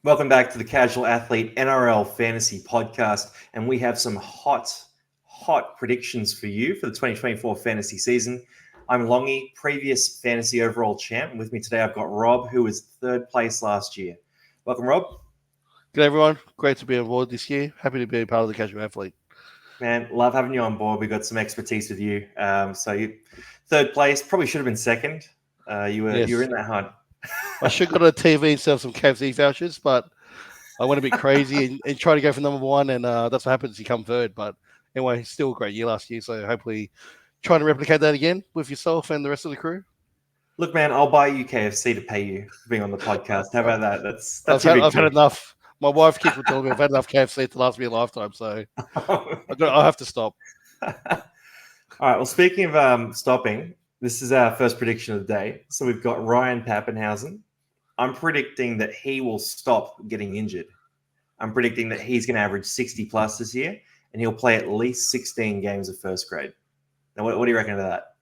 Welcome back to the Casual Athlete NRL Fantasy Podcast, and we have some hot predictions for you for the 2024 fantasy season. I'm Longy, previous fantasy overall champ, and with me today I've got Rob, who was third place last year. Welcome, Rob. Good everyone. Great to be on board this year. Happy to be a part of the Casual Athlete. Man, love having you on board. We got some expertise with you. So you third place, probably should have been second. You were Yes. in that hunt. I should have got a TV instead of some KFC vouchers, but I went a bit crazy and tried to go for number one, and that's what happens. You come third, but anyway, still a great year last year. So hopefully, trying to replicate that again with yourself and the rest of the crew. Look, man, I'll buy you KFC to pay you for being on the podcast. How about that? That's I've had enough. My wife keeps telling me I've had enough KFC to last me a lifetime, so I have to stop. All right. Well, speaking of stopping, this is our first prediction of the day. So we've got Ryan Pappenhausen. I'm predicting that he will stop getting injured. I'm predicting that he's going to average 60 plus this year, and he'll play at least 16 games of first grade. Now, what do you reckon of that?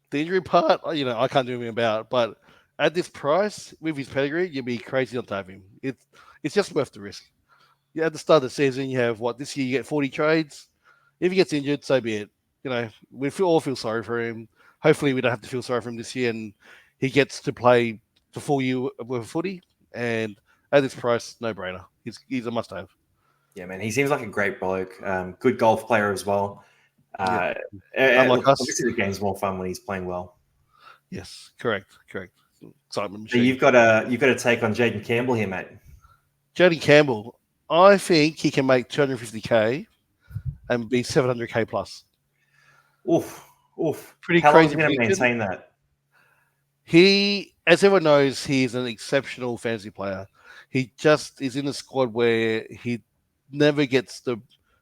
The injury part, I can't do anything about, but at this price, with his pedigree, you'd be crazy not to have him. It's just worth the risk. Yeah, at the start of the season, you have this year you get 40 trades. If he gets injured, so be it. We all feel sorry for him. Hopefully, we don't have to feel sorry for him this year, and he gets to play the full year with footy. And at this price, no brainer. He's a must have. Yeah, man, he seems like a great bloke. Good golf player as well. Unlike us, obviously, the game's more fun when he's playing well. Yes, correct. Excitement So machine. you've got a take on Jaden Campbell here, mate. Jaden Campbell, I think he can make 250k and be 700k plus. Oof. Pretty How crazy. How long is he going to maintain that? He, as everyone knows, he's an exceptional fantasy player. He just is in a squad where he never gets the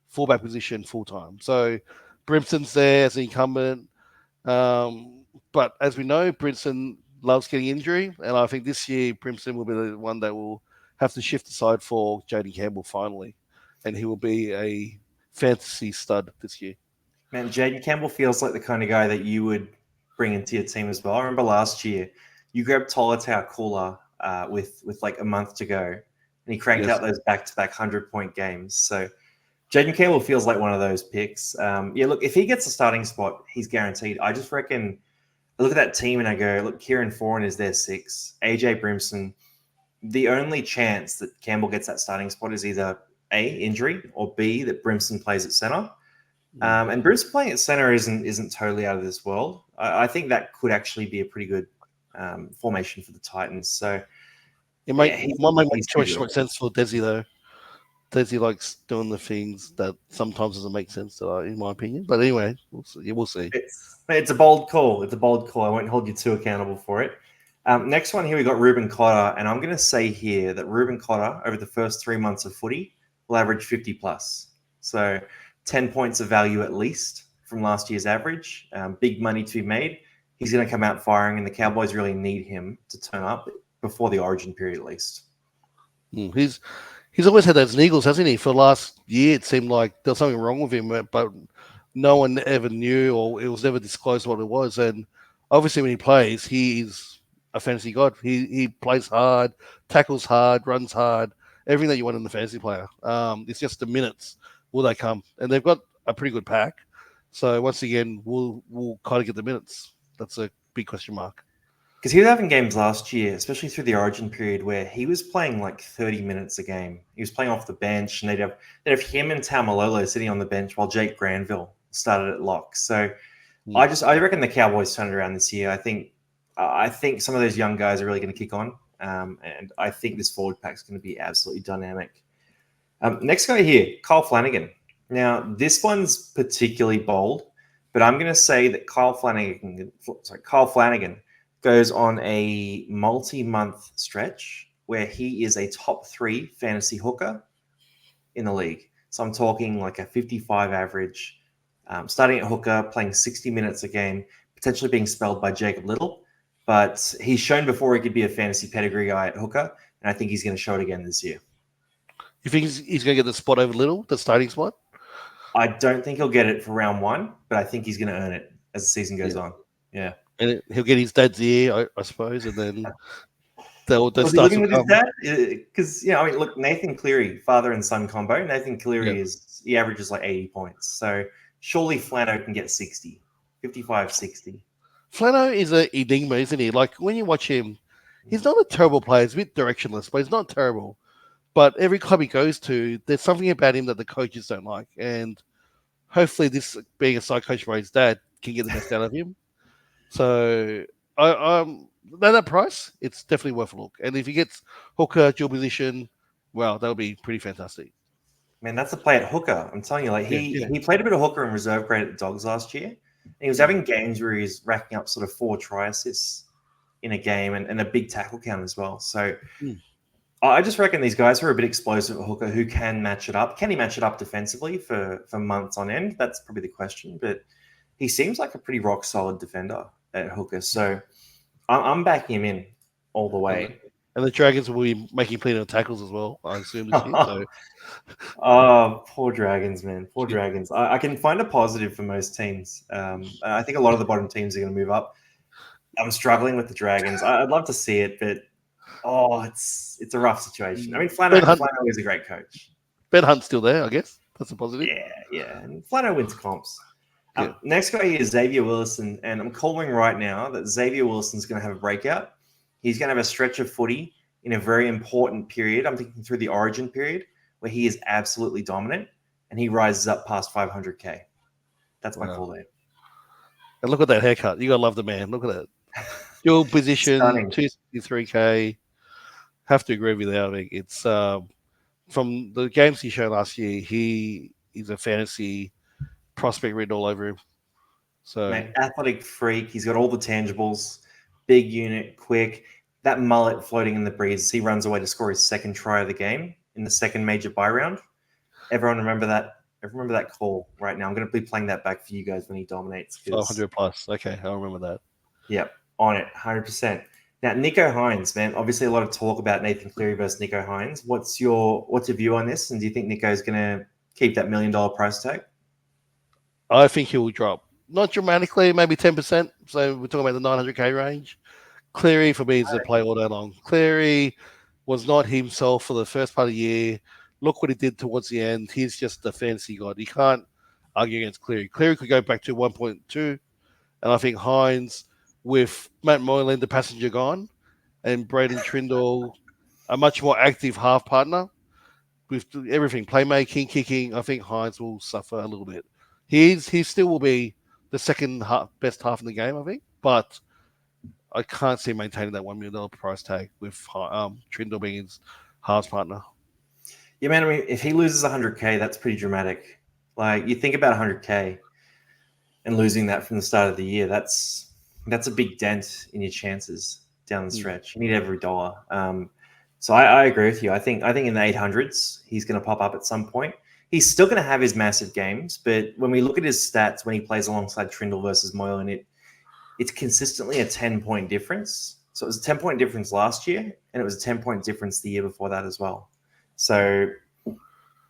fullback position full time. So Brimson's there as an incumbent. But as we know, Brimson loves getting injury. And I think this year, Brimson will be the one that will have to shift aside for Jaden Campbell finally. And he will be a fantasy stud this year. Man, Jaden Campbell feels like the kind of guy that you would bring into your team as well. I remember last year, you grabbed Tolotau Cooler with like a month to go, and he cranked out those back-to-back 100-point games. So Jaden Campbell feels like one of those picks. Look, if he gets a starting spot, he's guaranteed. I just reckon I look at that team and I go, look, Kieran Foran is their 6, AJ Brimson. The only chance that Campbell gets that starting spot is either A, injury, or B, that Brimson plays at center. And Bruce playing at center isn't totally out of this world. I think that could actually be a pretty good formation for the Titans. So it might make too much sense for Desi though. Desi likes doing the things that sometimes doesn't make sense, in my opinion. But anyway, we'll see. It's a bold call. I won't hold you too accountable for it. Next one here, we got Ruben Cotter, and I'm going to say here that Ruben Cotter over the first 3 months of footy will average 50 plus. So 10 points of value at least from last year's average. Big money to be made. He's going to come out firing, and the Cowboys really need him to turn up before the origin period at least. He's always had those niggles, hasn't he? For the last year, it seemed like there was something wrong with him, but no one ever knew, or it was never disclosed what it was. And obviously, when he plays, he's a fantasy god. He plays hard, tackles hard, runs hard, everything that you want in the fantasy player. It's just the minutes. Will they come? And they've got a pretty good pack. So once again, we'll kind of get the minutes. That's a big question mark. Because he was having games last year, especially through the origin period, where he was playing like 30 minutes a game. He was playing off the bench, and they'd have him and Taumalolo sitting on the bench while Jake Granville started at lock. So I reckon the Cowboys turned it around this year. I think some of those young guys are really going to kick on, and I think this forward pack is going to be absolutely dynamic. Next guy here, Kyle Flanigan. Now, this one's particularly bold, but I'm going to say that Kyle Flanigan goes on a multi-month stretch where he is a top 3 fantasy hooker in the league. So I'm talking like a 55 average, starting at hooker, playing 60 minutes a game, potentially being spelled by Jacob Little. But he's shown before he could be a fantasy pedigree guy at hooker, and I think he's going to show it again this year. You think he's going to get the spot over Little, the starting spot? I don't think he'll get it for round 1, but I think he's going to earn it as the season goes on. Yeah. And he'll get his dad's ear, I suppose, and then That Was he starts living to with his come. dad? Because I mean, look, Nathan Cleary, father and son combo. Nathan Cleary Yeah. he averages like 80 points. So surely Flano can get 60, 55, 60. Flano is an enigma, isn't he? Like when you watch him, he's not a terrible player. He's a bit directionless, but he's not terrible. But every club he goes to, there's something about him that the coaches don't like. And hopefully, this being a side coach by his dad can get the best out of him. So, at that price, it's definitely worth a look. And if he gets hooker, dual position, well, that'll be pretty fantastic. Man, that's a play at hooker. I'm telling you, like Yeah, he played a bit of hooker in reserve grade at the Dogs last year. And he was having games where he was racking up sort of 4 try assists in a game and a big tackle count as well. So I just reckon these guys who are a bit explosive at hooker who can match it up. Can he match it up defensively for months on end? That's probably the question. But he seems like a pretty rock solid defender at hooker. So I'm backing him in all the way. And the Dragons will be making plenty of tackles as well, I assume, this year. So. Oh, poor Dragons, man. Poor Dragons. I can find a positive for most teams. I think a lot of the bottom teams are going to move up. I'm struggling with the Dragons. I'd love to see it, but it's a rough situation. I mean, Flano is a great coach. Ben Hunt's still there, I guess. That's a positive. Yeah. And Flano wins comps. Next guy is Xavier Willison, and I'm calling right now that Xavier Wilson's going to have a breakout. He's going to have a stretch of footy in a very important period. I'm thinking through the Origin period where he is absolutely dominant and he rises up past 500K. That's my call there. And look at that haircut. You got to love the man. Look at that. Dual position, 263K. Have to agree with you. I think it's from the games he showed last year, he is a fantasy prospect written all over him. So, man, athletic freak. He's got all the tangibles. Big unit, quick. That mullet floating in the breeze. He runs away to score his second try of the game in the second major bye round. Everyone remember that. Remember that call right now. I'm going to be playing that back for you guys when he dominates. 500 plus. Okay, I'll remember that. Yep, on it, 100%. Now, Niko Hines, man. Obviously, a lot of talk about Nathan Cleary versus Niko Hines. What's your view on this? And do you think Nico's going to keep that $1 million price tag? I think he will drop. Not dramatically, maybe 10%. So we're talking about the 900K range. Cleary, for me, is a play all day long. Cleary was not himself for the first part of the year. Look what he did towards the end. He's just a fantasy god. You can't argue against Cleary. Cleary could go back to 1.2. And I think Hines, with Matt Moylan, the passenger gone, and Braden Trindle, a much more active half partner with everything, playmaking, kicking, I think Hines will suffer a little bit. He still will be the second best half in the game, I think. But I can't see maintaining that $1 million price tag with Trindle being his halves partner. Yeah, man. I mean, if he loses 100K, that's pretty dramatic. Like, you think about 100K and losing that from the start of the year, that's a big dent in your chances down the stretch. You need every dollar. So I agree with you. I think in the 800s, he's going to pop up at some point. He's still going to have his massive games, but when we look at his stats when he plays alongside Trindle versus Moylan, it's consistently a 10-point difference. So it was a 10-point difference last year, and it was a 10-point difference the year before that as well. So,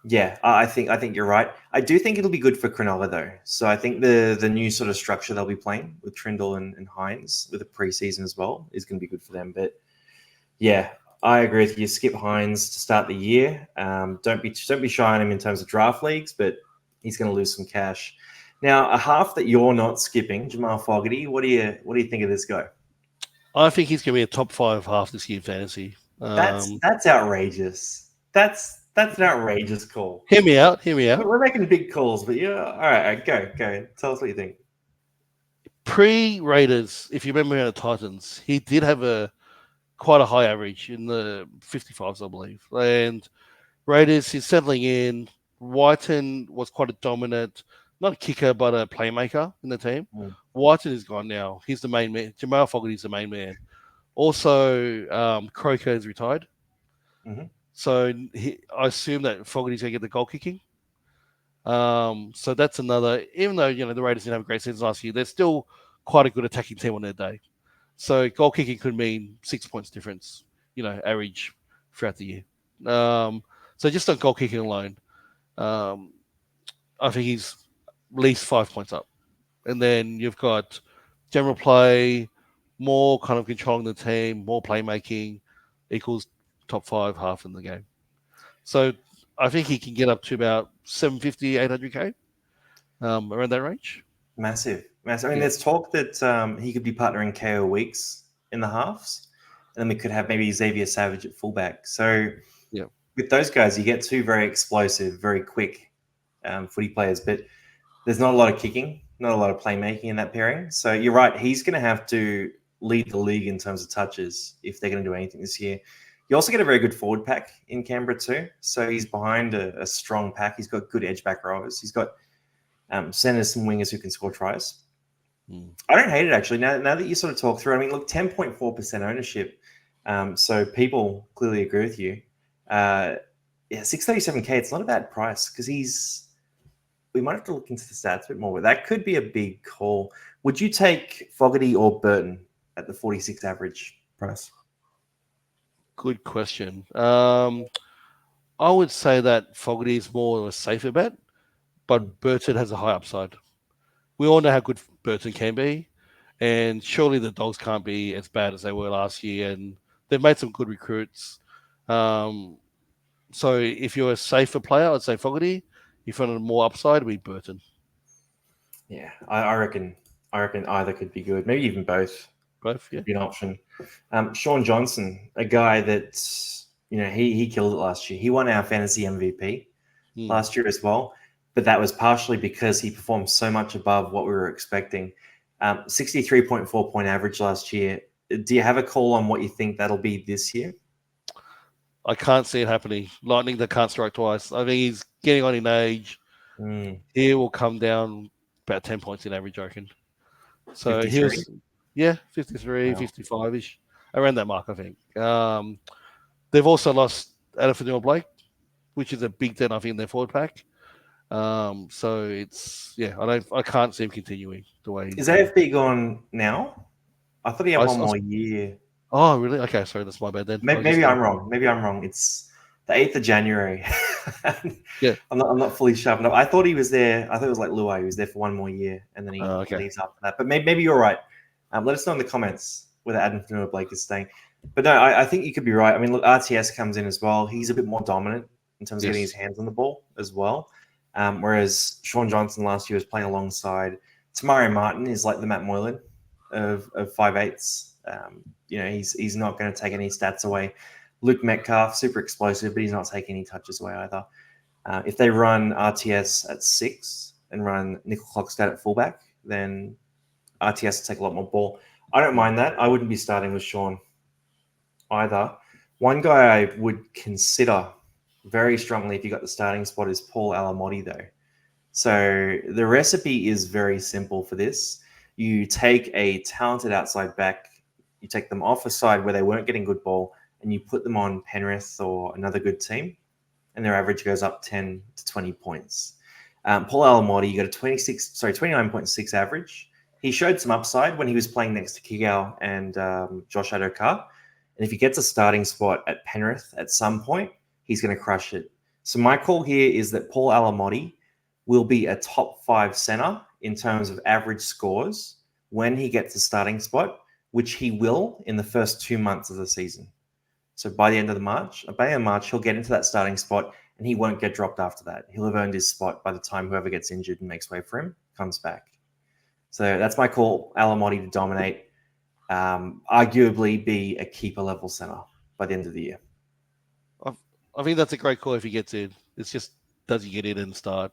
yeah, I think you're right. I do think it'll be good for Cronulla, though. So I think the new sort of structure they'll be playing with Trindle and Hines with the preseason as well is going to be good for them. But, yeah, I agree with you. Skip Hines to start the year. Don't be shy on him in terms of draft leagues, but he's going to lose some cash. Now, a half that you're not skipping, Jamal Fogarty. What do you think of this guy? I think he's going to be a top 5 half this year in fantasy. That's outrageous. That's an outrageous call. Hear me out. We're making big calls, but yeah, all right, go. Tell us what you think. Pre-Raiders, if you remember the Titans, he did have quite a high average in the 55s, I believe. And Raiders, he's settling in. Whiten was quite a dominant, not a kicker, but a playmaker in the team. Whiten is gone now. He's the main man. Jamal Fogarty's the main man. Also, Croker is retired. Mm-hmm. So I assume that Fogarty's going to get the goal kicking. So that's another, even though, the Raiders didn't have a great season last year, they're still quite a good attacking team on their day. So goal kicking could mean 6 points difference, average throughout the year. So just on goal kicking alone, I think he's at least 5 points up. And then you've got general play, more kind of controlling the team, more playmaking. equals top 5 half in the game. So I think he can get up to about 750, 800k, around that range. Massive. I mean, Yeah. there's talk that he could be partnering KO Weeks in the halves, and then we could have maybe Xavier Savage at fullback. So Yeah. with those guys, you get two very explosive, very quick footy players, but there's not a lot of kicking, not a lot of playmaking in that pairing. So you're right, he's going to have to lead the league in terms of touches if they're going to do anything this year. You also get a very good forward pack in Canberra too. So he's behind a strong pack. He's got good edge back rowers. He's got centers and wingers who can score tries. I don't hate it actually. Now that you sort of talk through, I mean, look, 10.4% ownership. So people clearly agree with you. Yeah, 637k. It's not a bad price because we might have to look into the stats a bit more, but that could be a big call. Would you take Fogarty or Burton at the 46 average price? Good question. I would say that Fogarty is more of a safer bet, but Burton has a high upside. We all know how good Burton can be, and surely the Dogs can't be as bad as they were last year, and they've made some good recruits. So if you're a safer player, I'd say Fogarty. If you want a more upside, it'd be Burton. Yeah, I reckon either could be good. Maybe even both. Both, yeah. Could be an option. Sean Johnson, a guy that he killed it last year. He won our fantasy MVP last year as well, but that was partially because he performed so much above what we were expecting. 63.4 point average last year. Do you have a call on what you think that'll be this year? I can't see it happening. Lightning that can't strike twice. I think he's getting on in age. He will come down about 10 points in average, I reckon. So 53? he was, 53, Wow. 55-ish, around that mark, I think. They've also lost Adafadil Blake, which is a big dent, I think, in their forward pack. So it's, I can't see him continuing the way he's Is AFB gone now? I thought he had one more year. Oh, really? Okay, sorry, that's my bad then. Maybe I'm wrong. It's the 8th of January. Yeah. I'm not fully sharpened up. I thought he was there. I thought it was like Luai. He was there for one more year, and then he leaves after that. But maybe you're right. Let us know in the comments whether Adam Fanua Blake is staying. But no, I think you could be right. I mean, look, RTS comes in as well. He's a bit more dominant in terms of getting his hands on the ball as well. Whereas Sean Johnson last year was playing alongside Tamario Martin is like the Matt Moylan of 5'8". He's not going to take any stats away. Luke Metcalf, super explosive, but he's not taking any touches away either. If they run RTS at 6 and run Nickel Clockstad at fullback, then RTS will take a lot more ball. I don't mind that. I wouldn't be starting with Sean either. One guy I would consider very strongly if you got the starting spot is Paul Alamot, though. So the recipe is very simple for this. You take a talented outside back, you take them off a side where they weren't getting good ball, and you put them on Penrith or another good team, and their average goes up 10 to 20 points. Paul Alamot, you got a 29.6 average. He showed some upside when he was playing next to Kigau and Josh Adokar. And if he gets a starting spot at Penrith at some point, he's going to crush it. So my call here is that Paul Alamot will be a top 5 center in terms of average scores when he gets a starting spot, which he will in the first 2 months of the season. So by the end of March, he'll get into that starting spot and he won't get dropped after that. He'll have earned his spot by the time whoever gets injured and makes way for him comes back. So that's my call, Alamot to dominate, arguably be a keeper level center by the end of the year. I think that's a great call if he gets in. It's just, does he get in and start?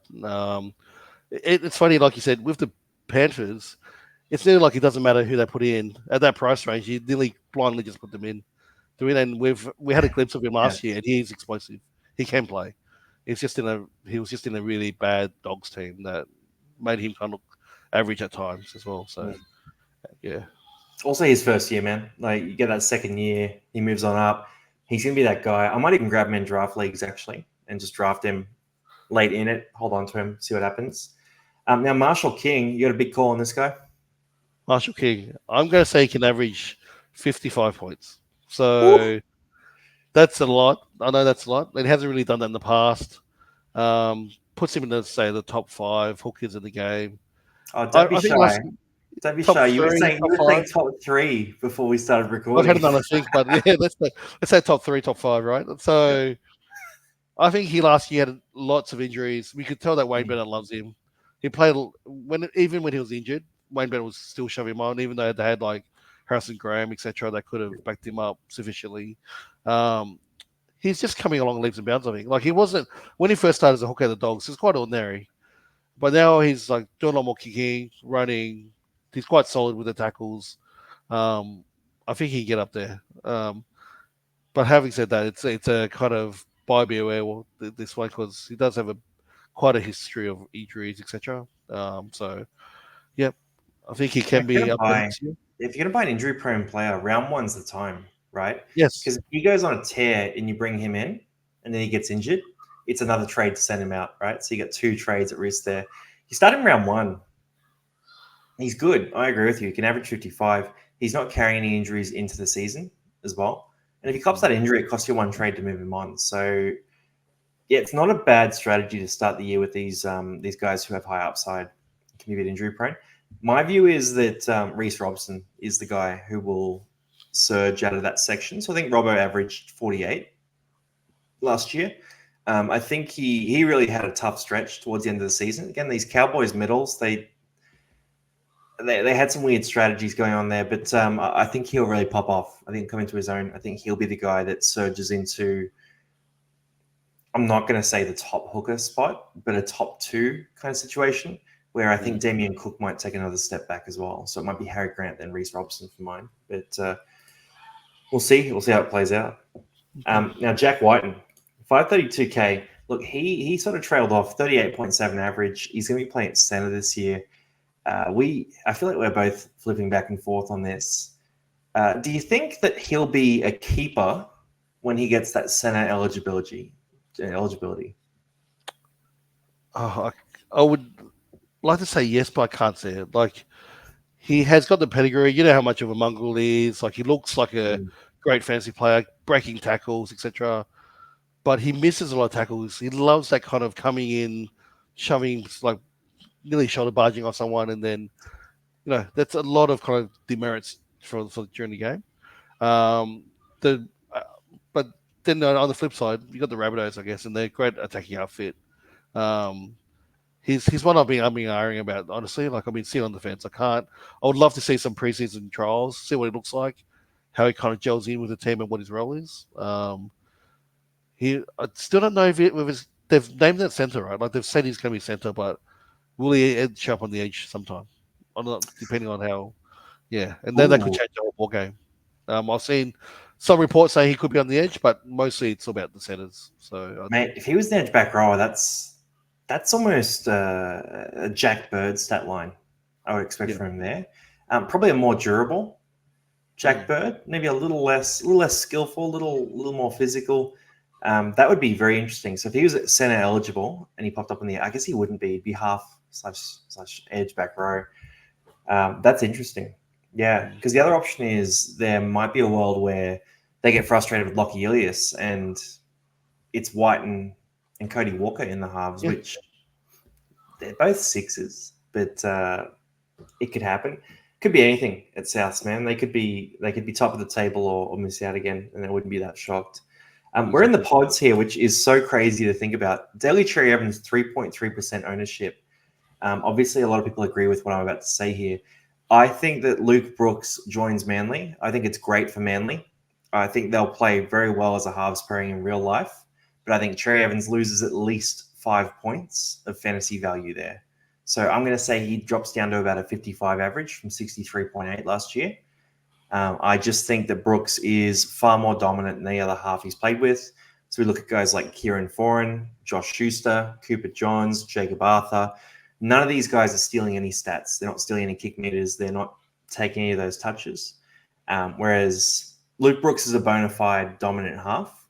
It's funny, like you said, with the Panthers, it's nearly like it doesn't matter who they put in. At that price range, you nearly blindly just put them in. And we had a glimpse of him last year, and he's explosive. He can play. He was just in a really bad Dogs team that made him kind of average at times as well. So, yeah. Also his first year, man. Like, you get that second year, he moves on up. He's going to be that guy. I might even grab him in draft leagues, actually, and just draft him late in it, hold on to him, see what happens. Now, Marshall King, you got a big call on this guy? Marshall King, I'm going to say he can average 55 points. So that's a lot. I know that's a lot. He hasn't really done that in the past. Puts him in, say, the top 5 hookers in the game. Oh, don't be shy. Don't be top shy. You were 3, saying top 5. top 3 before we started I've recording. had another think, but yeah, let's say top 3, top 5, right? So I think he last year had lots of injuries. We could tell that Wayne Bennett loves him. He played even when he was injured. Wayne Bennett was still shoving him on, even though they had like Harrison Graham, etc. That could have backed him up sufficiently. He's just coming along leaps and bounds. I think like he wasn't when he first started as a hooker at the Dogs. He was quite ordinary, but now he's like doing a lot more kicking, running. He's quite solid with the tackles. I think he can get up there. But having said that, it's a kind of buy be aware this one because he does have quite a history of injuries, etc. So, yep, I think he can be up there next year. If you're going to buy an injury-prone player, round one's the time, right? Yes, Because if he goes on a tear and you bring him in and then he gets injured, it's another trade to send him out, right? So you get 2 trades at risk there. You start in round 1. He's good. I agree with you. He can average 55. He's not carrying any injuries into the season as well. And if he cops that injury, it costs you 1 trade to move him on. So, yeah, it's not a bad strategy to start the year with these guys who have high upside, can be a bit injury prone. My view is that Reece Robson is the guy who will surge out of that section. So I think Robbo averaged 48 last year. I think he really had a tough stretch towards the end of the season. Again, these Cowboys middles, they had some weird strategies going on there, but I think he'll really pop off. I think come into his own. I think he'll be the guy that surges into, I'm not going to say the top hooker spot, but a top 2 kind of situation where I think Damien Cook might take another step back as well. So it might be Harry Grant then Reece Robson for mine. But we'll see. We'll see how it plays out. Now, Jack Whiten, 532K. Look, he sort of trailed off, 38.7 average. He's going to be playing at center this year. I feel like we're both flipping back and forth on this. Do you think that he'll be a keeper when he gets that center eligibility? I would like to say yes, but I can't say it. Like he has got the pedigree. You know how much of a mongrel he is. Like he looks like a great fantasy player, breaking tackles, etc. But he misses a lot of tackles. He loves that kind of coming in, shoving, like nearly shoulder barging off someone, and then that's a lot of kind of demerits for during the game. But then on the flip side, you got the Rabbitohs, I guess, and they're great attacking outfit. He's one I've been ironing about, honestly. Like I've been sitting on the fence. I would love to see some preseason trials, see what he looks like, how he kind of gels in with the team and what his role is. I still don't know if they've named that center, right? Like they've said he's going to be center, but will he edge up on the edge sometime? Depending on how, and then that could change the whole ball game. I've seen some reports saying he could be on the edge, but mostly it's about the centers. So, mate, if he was the edge back rower, that's almost a Jack Bird stat line. I would expect from him there. Probably a more durable Jack Bird, maybe a little less skillful, a little more physical. That would be very interesting. So if he was at center eligible and he popped up in the, I guess he wouldn't be. He'd be half / edge back row. That's interesting. Yeah, because the other option is there might be a world where they get frustrated with Lockie Ilias and it's Whiten and Cody Walker in the halves, which they're both 6s, but it could happen. Could be anything at Souths, man. They could be top of the table or miss out again, and I wouldn't be that shocked. We're in the pods here, which is so crazy to think about. Daly Cherry Evans, 3.3% ownership. Obviously, a lot of people agree with what I'm about to say here. I think that Luke Brooks joins Manly. I think it's great for Manly. I think they'll play very well as a halves pairing in real life. But I think Cherry Evans loses at least 5 points of fantasy value there. So I'm going to say he drops down to about a 55 average from 63.8 last year. I just think that Brooks is far more dominant than the other half he's played with. So we look at guys like Kieran Foran, Josh Schuster, Cooper Johns, Jacob Arthur. None of these guys are stealing any stats. They're not stealing any kick meters. They're not taking any of those touches. Whereas Luke Brooks is a bona fide dominant half,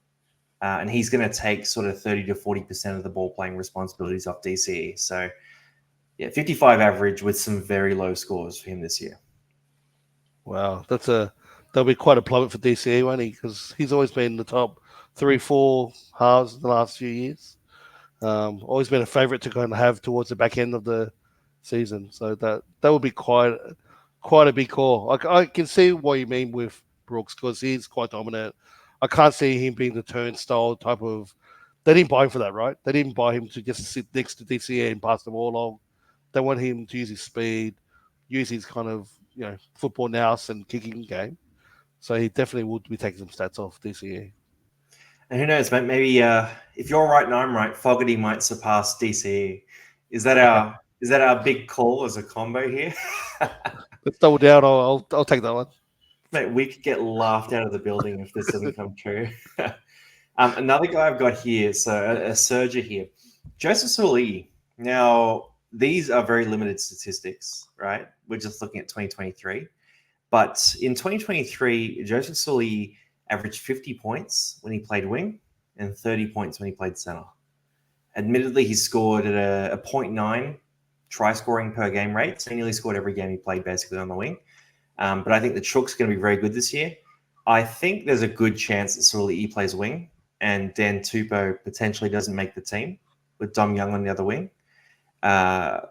and he's going to take sort of 30 to 40% of the ball playing responsibilities off DCE. So, 55 average with some very low scores for him this year. Wow, that'll be quite a plummet for DCE, won't he? Because he's always been in the top 3-4 halves in the last few years. Always been a favourite to kind of have towards the back end of the season. So that would be quite quite a big call. I can see what you mean with Brooks because he's quite dominant. I can't see him being the turnstile type of. They didn't buy him for that, right? They didn't buy him to just sit next to DCA and pass the ball along. They want him to use his speed, use his kind of football nous and kicking game. So he definitely would be taking some stats off DCA. And who knows, mate? Maybe if you're right and I'm right, Fogarty might surpass DCE. Is that our big call as a combo here? Let's double down. I'll take that one. Mate, we could get laughed out of the building if this doesn't come true. Another guy I've got here, so a surger here, Joseph Suli. Now, these are very limited statistics, right? We're just looking at 2023. But in 2023, Joseph Suli averaged 50 points when he played wing and 30 points when he played center. Admittedly, he scored at a 0.9 try scoring per game rate. So he nearly scored every game he played basically on the wing. But I think the Chook's going to be very good this year. I think there's a good chance that Suli plays wing and Dan Tupou potentially doesn't make the team with Dom Young on the other wing. I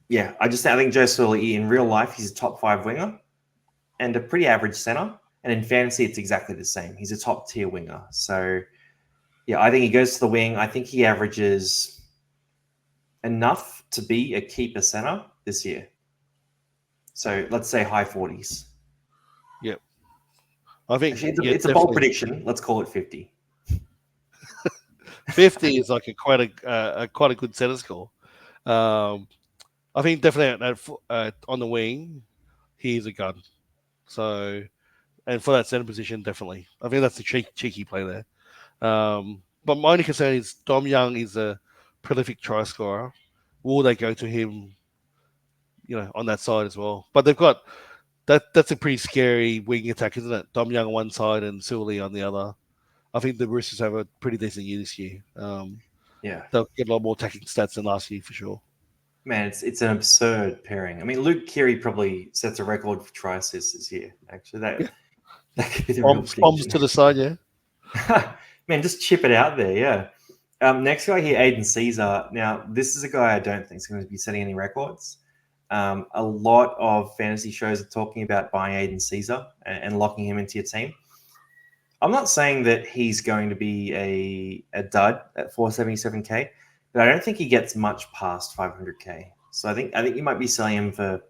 think Joe Suli in real life, he's a top 5 winger and a pretty average center. And in fantasy, it's exactly the same. He's a top tier winger. So, yeah, I think he goes to the wing. I think he averages enough to be a keeper center this year. So let's say high 40s. Yep. I think actually, it's a bold prediction. Let's call it 50. 50 is like quite a good center score. I think definitely on the wing, he's a gun. So, and for that center position, definitely. I think that's a cheeky play there. But my only concern is Dom Young is a prolific try scorer. Will they go to him, on that side as well? But they've got that's a pretty scary wing attack, isn't it? Dom Young on one side and Suli on the other. I think the Roosters have a pretty decent year this year. They'll get a lot more attacking stats than last year for sure. Man, it's an absurd pairing. I mean, Luke Keary probably sets a record for try assists this year. Actually, that could be the bombs to the side, yeah. Man, just chip it out there, yeah. Next guy here, Aiden Caesar. Now, this is a guy I don't think is going to be setting any records. A lot of fantasy shows are talking about buying Aiden Caesar and locking him into your team. I'm not saying that he's going to be a dud at 477k, but I don't think he gets much past 500k. So I think you might be selling him for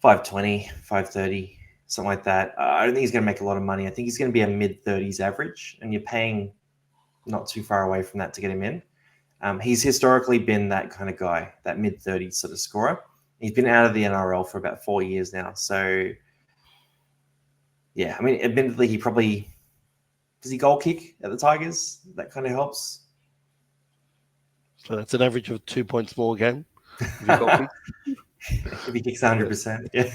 520, 530, something like that. I don't think he's going to make a lot of money. I think he's going to be a mid-30s average, and you're paying not too far away from that to get him in. He's historically been that kind of guy, that mid-30s sort of scorer. He's been out of the NRL for about 4 years now. So, yeah, I mean, admittedly, does he goal kick at the Tigers? That kind of helps. So that's an average of 2 points more a game. If he kicks 100%, yeah.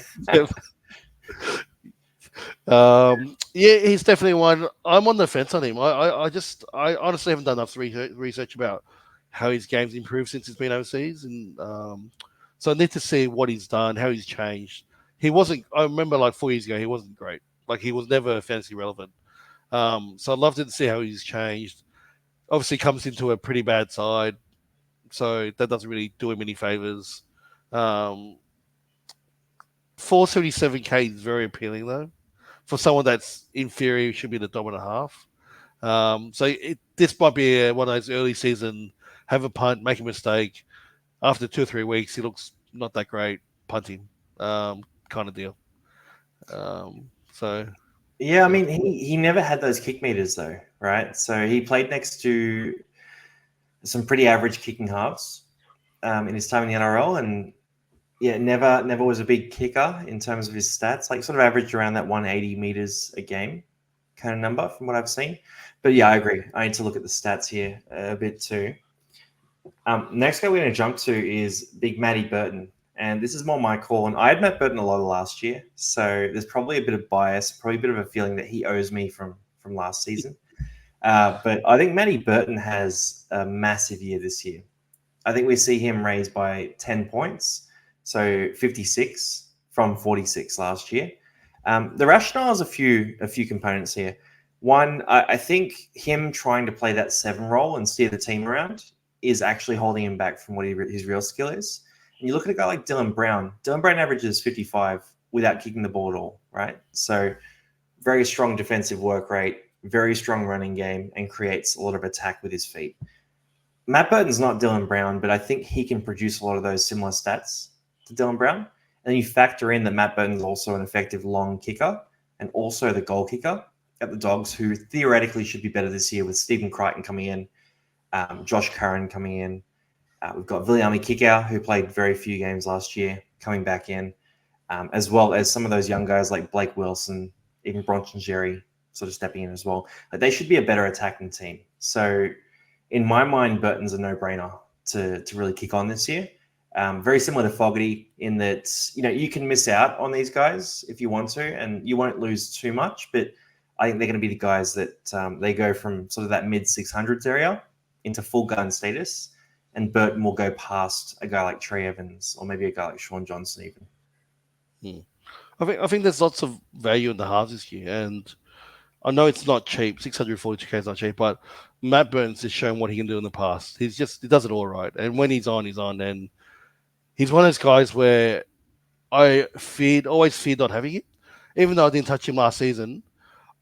He's definitely one. I'm on the fence on him. I honestly haven't done enough research about how his game's improved since he's been overseas, and so I need to see what he's done, how he's changed. He wasn't. I remember like 4 years ago, he wasn't great. Like he was never fantasy relevant. So I'd love to see how he's changed. Obviously, comes into a pretty bad side, so that doesn't really do him any favors. 477k is very appealing though, for someone that's in theory should be the dominant half. This might be one of those early season, have a punt, make a mistake. After 2 or 3 weeks, he looks not that great, punting kind of deal. Yeah, I mean, he never had those kick meters though, right? So he played next to some pretty average kicking halves in his time in the NRL, and yeah, never was a big kicker in terms of his stats. Like sort of averaged around that 180 meters a game kind of number from what I've seen. But yeah, I agree. I need to look at the stats here a bit too. Next guy we're going to jump to is Big Matty Burton. And this is more my call. And I had met Burton a lot of last year. So there's probably a bit of bias, probably a bit of a feeling that he owes me from last season. But I think Matty Burton has a massive year this year. I think we see him raised by 10 points. So 56 from 46 last year. The rationale is a few components here. One, I think him trying to play that 7 role and steer the team around is actually holding him back from what his real skill is. And you look at a guy like Dylan Brown. Dylan Brown averages 55 without kicking the ball at all, right? So very strong defensive work rate, very strong running game, and creates a lot of attack with his feet. Matt Burton's not Dylan Brown, but I think he can produce a lot of those similar stats to Dylan Brown. And then you factor in that Matt Burton's also an effective long kicker and also the goal kicker at the Dogs, who theoretically should be better this year with Stephen Crichton coming in, Josh Curran coming in. We've got Viliami Kickow, who played very few games last year, coming back in, as well as some of those young guys like Blake Wilson, even Bronson Jerry sort of stepping in as well. Like, they should be a better attacking team. So in my mind, Burton's a no-brainer to really kick on this year. Very similar to Fogarty in that, you can miss out on these guys if you want to, and you won't lose too much, but I think they're going to be the guys that they go from sort of that mid-600s area into full gun status, and Burton will go past a guy like Trey Evans or maybe a guy like Sean Johnson even. I think there's lots of value in the halves this year, and I know it's not cheap. 642k is not cheap, but Matt Burns has shown what he can do in the past. He does it all right, and when he's on, and he's one of those guys where I always feared not having it. Even though I didn't touch him last season,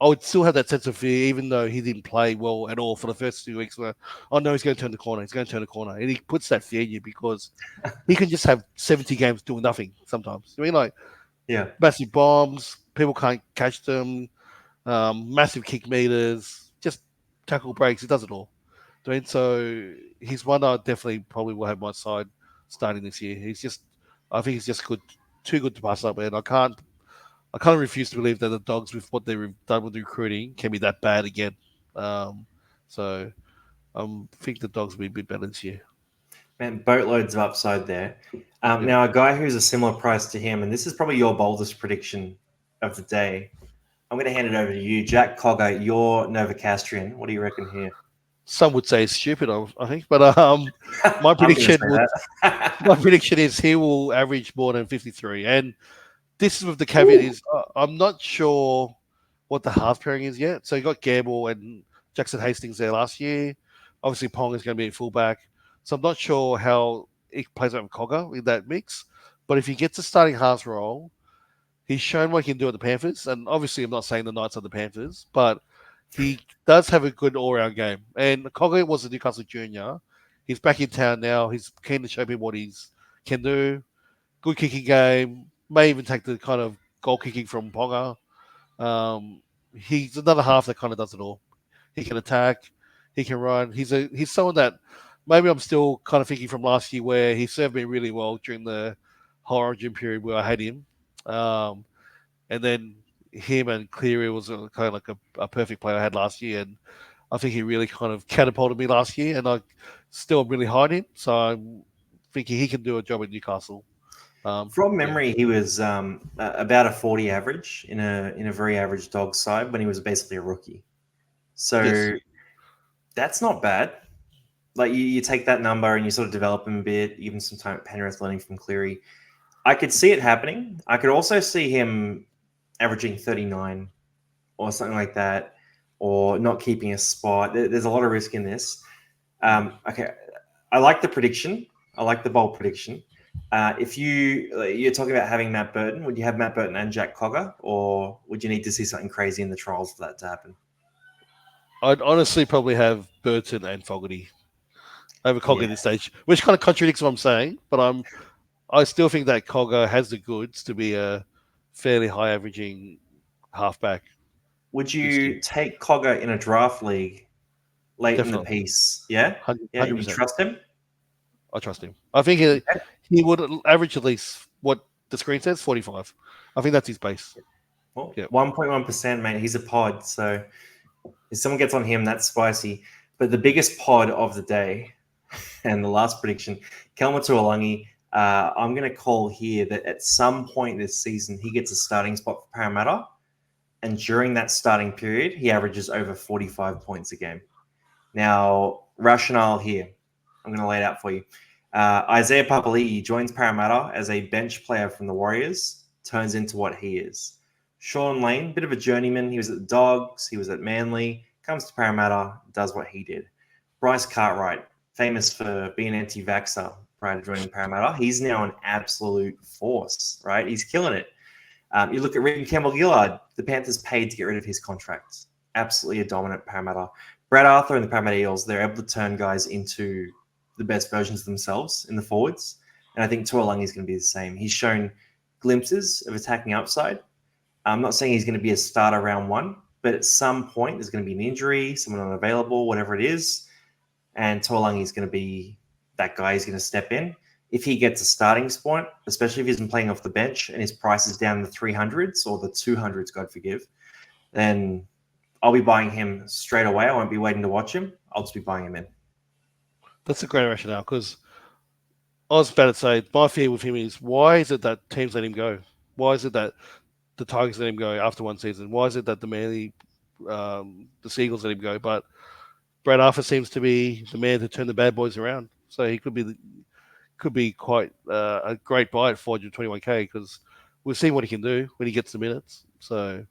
I would still have that sense of fear, even though he didn't play well at all for the first 2 weeks. Where I know he's going to turn the corner, and he puts that fear in you because he can just have 70 games doing nothing sometimes. I mean, like, yeah, massive bombs, people can't catch them, massive kick meters, just tackle breaks. He does it all. I mean, so he's one I definitely probably will have my side starting this year. I think he's just too good to pass up, and I can't refuse to believe that the Dogs, with what they've done with the recruiting, can be that bad again. So I think the Dogs will be a bit better this year. Man, boatloads of upside there. Now, a guy who's a similar price to him, and this is probably your boldest prediction of the day. I'm going to hand it over to you, Jack Cogger. You're Novocastrian. What do you reckon here? Some would say it's stupid, I think, but my prediction is he will average more than 53. And this is with the caveat is I'm not sure what the half pairing is yet. So you got Gamble and Jackson Hastings there last year. Obviously, Pong is going to be a fullback. So I'm not sure how it plays out with Cogger in that mix. But if he gets a starting halves role, he's shown what he can do at the Panthers. And obviously, I'm not saying the Knights are the Panthers, but he does have a good all-round game. And Cogger was a Newcastle junior. He's back in town now. He's keen to show people what he can do. Good kicking game. May even take the kind of goal kicking from Ponga. He's another half that kind of does it all. He can attack. He can run. He's someone that maybe I'm still kind of thinking from last year where he served me really well during the whole origin period where I had him. And then him and Cleary was kind of like a perfect player I had last year. And I think he really kind of catapulted me last year. And I still am really high on him. So I'm thinking he can do a job at Newcastle. From memory, he was about a 40 average in a very average Dogs side when he was basically a rookie. So that's not bad. Like you take that number and you sort of develop him a bit, even some time at Penrith learning from Cleary. I could see it happening. I could also see him averaging 39 or something like that, or not keeping a spot. There's a lot of risk in this. Okay, I like the prediction. I like the bold prediction. If you're talking about having Matt Burton, would you have Matt Burton and Jack Cogger, or would you need to see something crazy in the trials for that to happen? I'd honestly probably have Burton and Fogarty over Cogger at this stage, which kind of contradicts what I'm saying, but I still think that Cogger has the goods to be a fairly high averaging halfback. Would you take Cogger in a draft league late in the piece? Yeah? 100%. You trust him? I trust him. I think he would average at least what the screen says, 45. I think that's his base. Well, 1.1%, mate. He's a pod. So if someone gets on him, that's spicy. But the biggest pod of the day and the last prediction, Kelma Tuolangi, I'm going to call here that at some point this season, he gets a starting spot for Parramatta. And during that starting period, he averages over 45 points a game. Now, rationale here. I'm going to lay it out for you. Isaiah Papali'i joins Parramatta as a bench player from the Warriors, turns into what he is. Sean Lane, bit of a journeyman. He was at the Dogs. He was at Manly. Comes to Parramatta, does what he did. Bryce Cartwright, famous for being an anti-vaxxer prior to joining Parramatta. He's now an absolute force, right? He's killing it. You look at Jaden Campbell-Gillard, the Panthers paid to get rid of his contract. Absolutely a dominant Parramatta. Brad Arthur and the Parramatta Eels, they're able to turn guys into the best versions of themselves in the forwards. And I think Tuolangi is going to be the same. He's shown glimpses of attacking upside. I'm not saying he's going to be a starter round one, but at some point there's going to be an injury, someone unavailable, whatever it is. And Tuolangi is going to be that guy who's going to step in. If he gets a starting spot, especially if he's been playing off the bench and his price is down in the 300s or the 200s, God forgive, then I'll be buying him straight away. I won't be waiting to watch him. I'll just be buying him in. That's a great rationale because I was about to say my fear with him is why is it that teams let him go? Why is it that the Tigers let him go after one season? Why is it that the Seagulls let him go? But Brad Arthur seems to be the man to turn the bad boys around. So he could be quite a great buy at 421k because we've seen what he can do when he gets the minutes. So,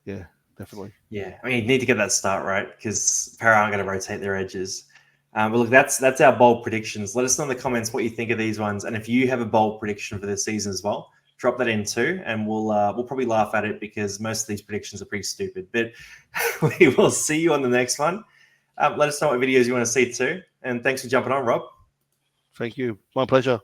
yeah, definitely. Yeah, I mean, you need to get that start right because Para aren't going to rotate their edges. But look, that's our bold predictions. Let us know in the comments what you think of these ones, and if you have a bold prediction for this season as well, drop that in too, and we'll probably laugh at it because most of these predictions are pretty stupid. But we will see you on the next one. Let us know what videos you want to see too, and thanks for jumping on, Rob. Thank you. My pleasure.